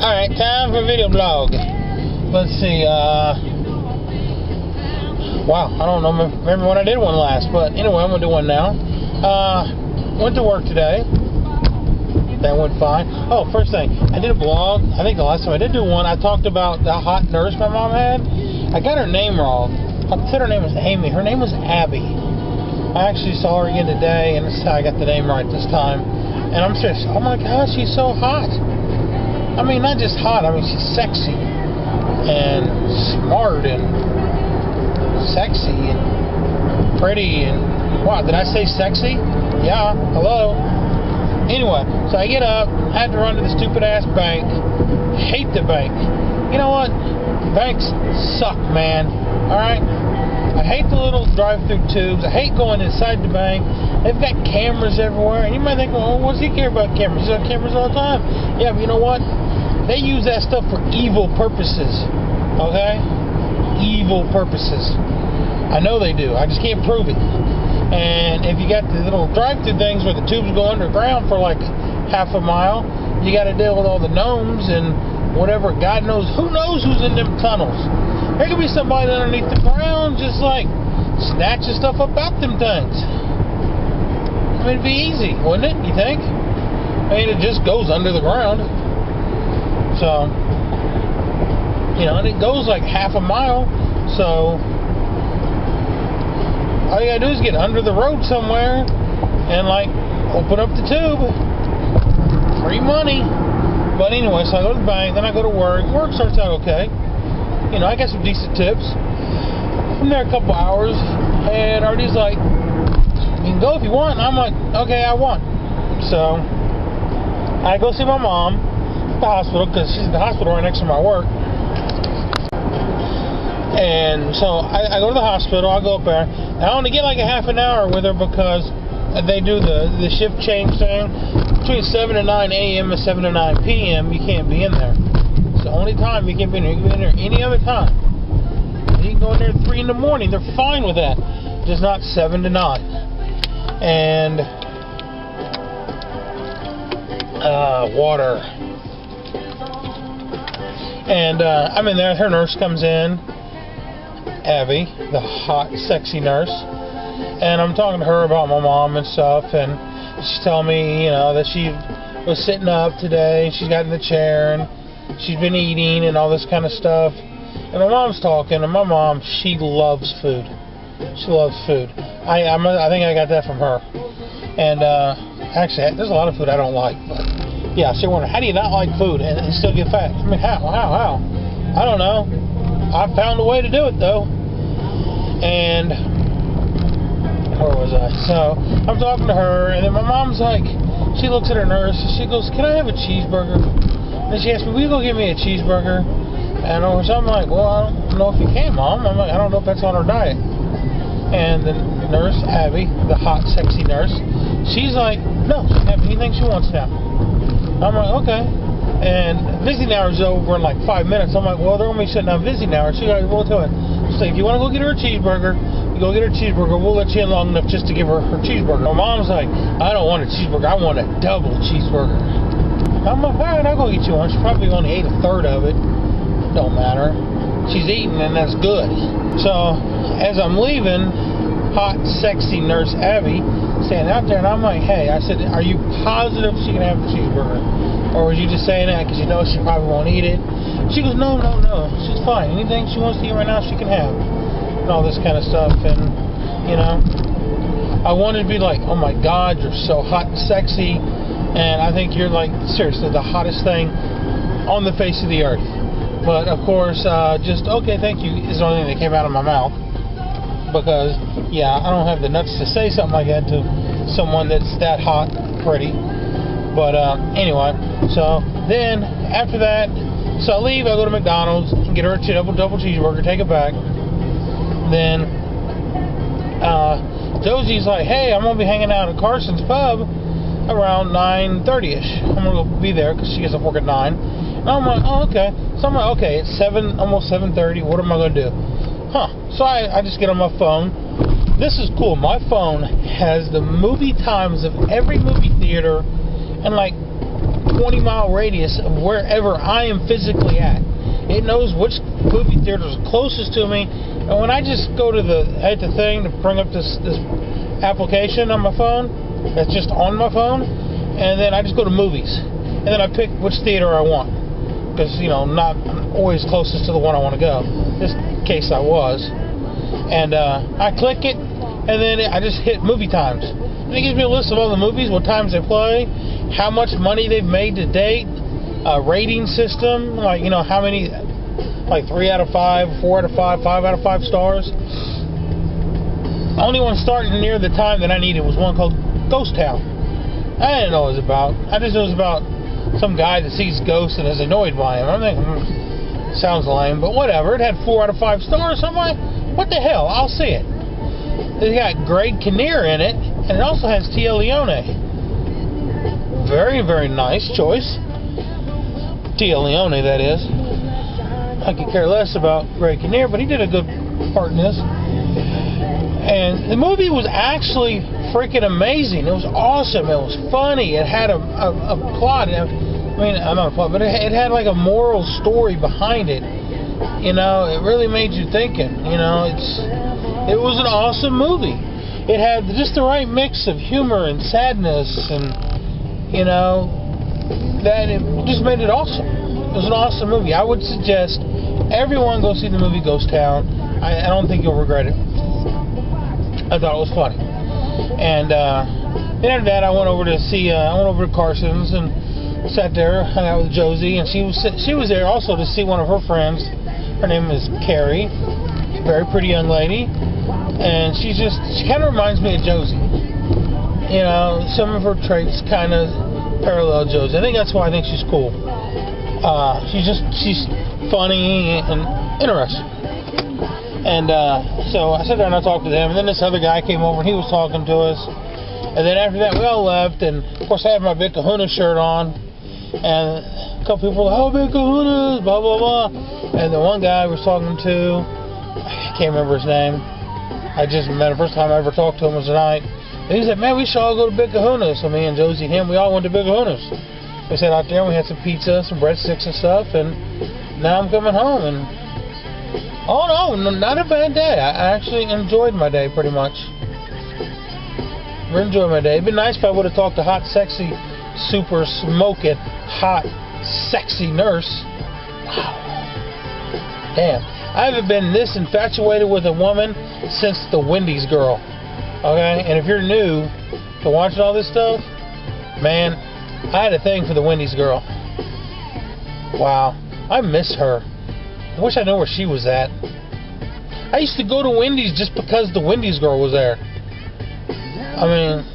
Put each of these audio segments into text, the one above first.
Alright, time for a video blog. Let's see, wow, I don't remember when I did one last, but anyway, I'm going to do one now. Went to work today. That went fine. Oh, first thing, I did a blog. I think the last time I did do one, I talked about the hot nurse my mom had. I got her name wrong. I said her name was Amy. Her name was Abby. I actually saw her again today, and this is how I got the name right this time. And I'm serious. Oh my gosh, she's so hot. I mean, not just hot. I mean, she's sexy and smart and sexy and pretty and wow, did I say sexy? Yeah, hello. Anyway, so I get up, had to run to the stupid ass bank. Hate the bank. You know what? Banks suck, man. Alright? I hate the little drive-through tubes. I hate going inside the bank. They've got cameras everywhere. And you might think, well, what does he care about cameras? He's got cameras all the time. Yeah, but you know what? They use that stuff for evil purposes. Okay? Evil purposes. I know they do. I just can't prove it. And if you got the little drive-through things where the tubes go underground for like half a mile, you got to deal with all the gnomes and whatever. God knows. Who knows who's in them tunnels? There could be somebody underneath the ground just like snatching stuff up out them things. I mean, it'd be easy, wouldn't it? You think? I mean, it just goes under the ground. So, you know, and it goes like half a mile. So, all you gotta do is get under the road somewhere and like open up the tube. Free money. But anyway, so I go to the bank, then I go to work. Work starts out okay. You know, I got some decent tips. I'm there a couple hours, and Artie's like, you can go if you want. And I'm like, okay, I want. So, I go see my mom at the hospital, because she's at the hospital right next to my work. And so, I go to the hospital, I go up there. I only get like a half an hour with her because they do the shift change thing. Between 7 and 9 a.m. and 7 to 9 p.m. you can't be in there. It's the only time you can be in there. You can be in there any other time. You can go in there at 3 in the morning. They're fine with that. Just not 7 to 9. And water. And I'm in there. Her nurse comes in. Abby, the hot, sexy nurse, and I'm talking to her about my mom and stuff, and she's telling me, you know, that she was sitting up today, and she's got in the chair, and she's been eating, and all this kind of stuff, and my mom's talking, and my mom, she loves food. She loves food. I think I got that from her, and actually, there's a lot of food I don't like, but yeah, she wondered, how do you not like food and still get fat? I mean, how? I don't know. I found a way to do it, though. And where was I? So I'm talking to her, and then my mom's like, she looks at her nurse, and she goes, "Can I have a cheeseburger?" And she asked me, "Will you go get me a cheeseburger?" And so I'm like, "Well, I don't know if you can, Mom." I'm like, "I don't know if that's on her diet." And the nurse, Abby, the hot, sexy nurse, she's like, "No, she can have anything she wants now." I'm like, "Okay." And visiting hours is over in like 5 minutes. I'm like, well, they're going to be shutting down visiting hours. She's like, well, tell her. She's like, if you want to go get her a cheeseburger, you go get her a cheeseburger. We'll let you in long enough just to give her her cheeseburger. My mom's like, I don't want a cheeseburger. I want a double cheeseburger. I'm like, all right, I'll go get you one. She probably only ate a third of it. Don't matter. She's eating, and that's good. So, as I'm leaving, hot, sexy nurse Abby standing out there, and I'm like, hey, I said, are you positive she can have the cheeseburger? Or was you just saying that because you know she probably won't eat it? She goes, no, she's fine. Anything she wants to eat right now, she can have. And all this kind of stuff. And, you know, I wanted to be like, oh my God, you're so hot and sexy. And I think you're like, seriously, the hottest thing on the face of the earth. But, of course, just, okay, thank you, is the only thing that came out of my mouth. Because, yeah, I don't have the nuts to say something like that to someone that's that hot, pretty. But anyway, so then after that, so I leave, I go to McDonald's and get her a double cheeseburger, take it back. Then Josie's like, hey, I'm going to be hanging out at Carson's Pub around 9:30ish. I'm going to go be there because she gets up work at 9. And I'm like, oh, okay. So I'm like, okay, it's 7, almost 7:30. What am I going to do? So I just get on my phone. This is cool. My phone has the movie times of every movie theater and like 20-mile radius of wherever I am physically at. It knows which movie theater is closest to me. And when I just go to the thing to bring up this application on my phone, that's just on my phone, and then I just go to movies. And then I pick which theater I want. Because, not always closest to the one I want to go. In this case I was. And I click it, and then I just hit movie times. And it gives me a list of all the movies, what times they play, how much money they've made to date, rating system, like, how many, like 3 out of 5, 4 out of 5, 5 out of 5 stars. The only one starting near the time that I needed was one called Ghost Town. I didn't know what it was about. I just knew it was about some guy that sees ghosts and is annoyed by him. I'm thinking, sounds lame, but whatever. It had 4 out of 5 stars. So I'm like, what the hell? I'll see it. It got Greg Kinnear in it, and it also has Tia Leone. Very, very nice choice. Tia Leone, that is. I could care less about Greg Kinnear, but he did a good part in this. And the movie was actually freaking amazing. It was awesome. It was funny. It had a plot. I mean, not a plot, but it had like a moral story behind it. It really made you thinking. It was an awesome movie. It had just the right mix of humor and sadness, and that it just made it awesome. It was an awesome movie. I would suggest everyone go see the movie Ghost Town. I don't think you'll regret it. I thought it was funny. And then after that, I went over to Carson's and sat there, hung out with Josie, and she was there also to see one of her friends. Her name is Carrie, very pretty young lady, and she kind of reminds me of Josie. Some of her traits kind of parallel Josie. I think that's why I think she's cool. She's funny and interesting. And so I sat there and I talked to them, and then this other guy came over and he was talking to us. And then after that, we all left, and of course I had my Big Kahuna shirt on, and a couple people were like, "Oh, Big Kahunas, blah blah blah." And the one guy I was talking to, I can't remember his name. I just met him. The first time I ever talked to him was tonight. And he said, "Man, we should all go to Big Kahunas." So me and Josie and him, we all went to Big Kahunas. We sat out there and we had some pizza, some breadsticks and stuff, and now I'm coming home, and oh no, not a bad day. I actually enjoyed my day pretty much. Really enjoyed my day. It'd been nice if I would have talked to hot, sexy, super smoking, hot, sexy nurse. Wow. Damn. I haven't been this infatuated with a woman since the Wendy's girl. Okay? And if you're new to watching all this stuff, man, I had a thing for the Wendy's girl. Wow. I miss her. I wish I knew where she was at. I used to go to Wendy's just because the Wendy's girl was there. I mean,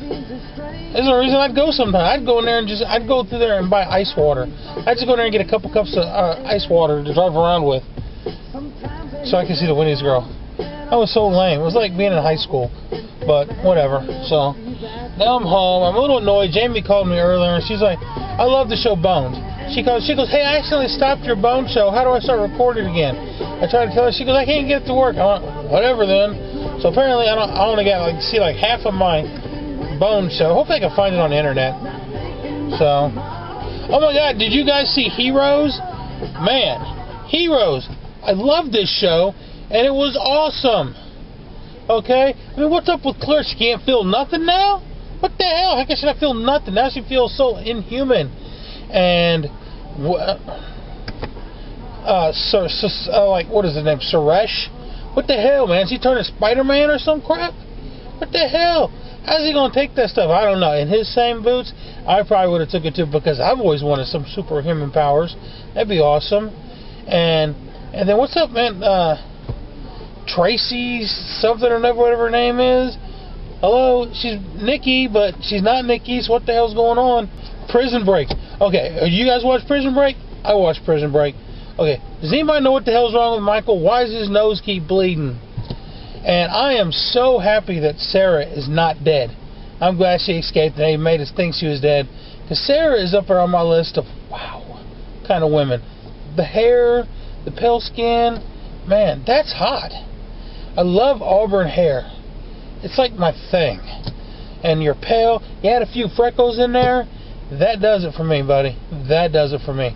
there's no reason I'd go sometimes. I'd go in there and I'd go through there and buy ice water. I'd just go in there and get a couple cups of ice water to drive around with so I could see the Wendy's girl. I was so lame. It was like being in high school. But whatever. So now I'm home. I'm a little annoyed. Jamie called me earlier and she's like, "I love the show Bones." She goes, "Hey, I accidentally stopped your Bone show. How do I start recording again?" I tried to tell her. She goes, "I can't get it to work." I went, "Whatever then." So apparently I only got see half of my Bone show. Hopefully I can find it on the internet. So, oh my God, did you guys see Heroes? Man, Heroes. I love this show, and it was awesome. Okay? I mean, what's up with Claire? She can't feel nothing now? What the hell? How can she not feel nothing? Now she feels so inhuman. And what is his name? Suresh? What the hell, man? Is he turning Spider-Man or some crap? What the hell? How's he gonna take that stuff? I don't know. In his same boots, I probably would have took it too, because I've always wanted some superhuman powers. That'd be awesome. And then what's up, man? Tracy something or whatever her name is. Hello, she's Nikki, but she's not Nikki. So what the hell's going on? Prison Break. Okay, you guys watch Prison Break? I watch Prison Break. Okay, does anybody know what the hell's wrong with Michael? Why does his nose keep bleeding? And I am so happy that Sarah is not dead. I'm glad she escaped and they made us think she was dead. Because Sarah is up there on my list of, wow, kind of women. The hair, the pale skin, man, that's hot. I love auburn hair. It's like my thing. And you're pale. You had a few freckles in there. That does it for me, buddy. That does it for me.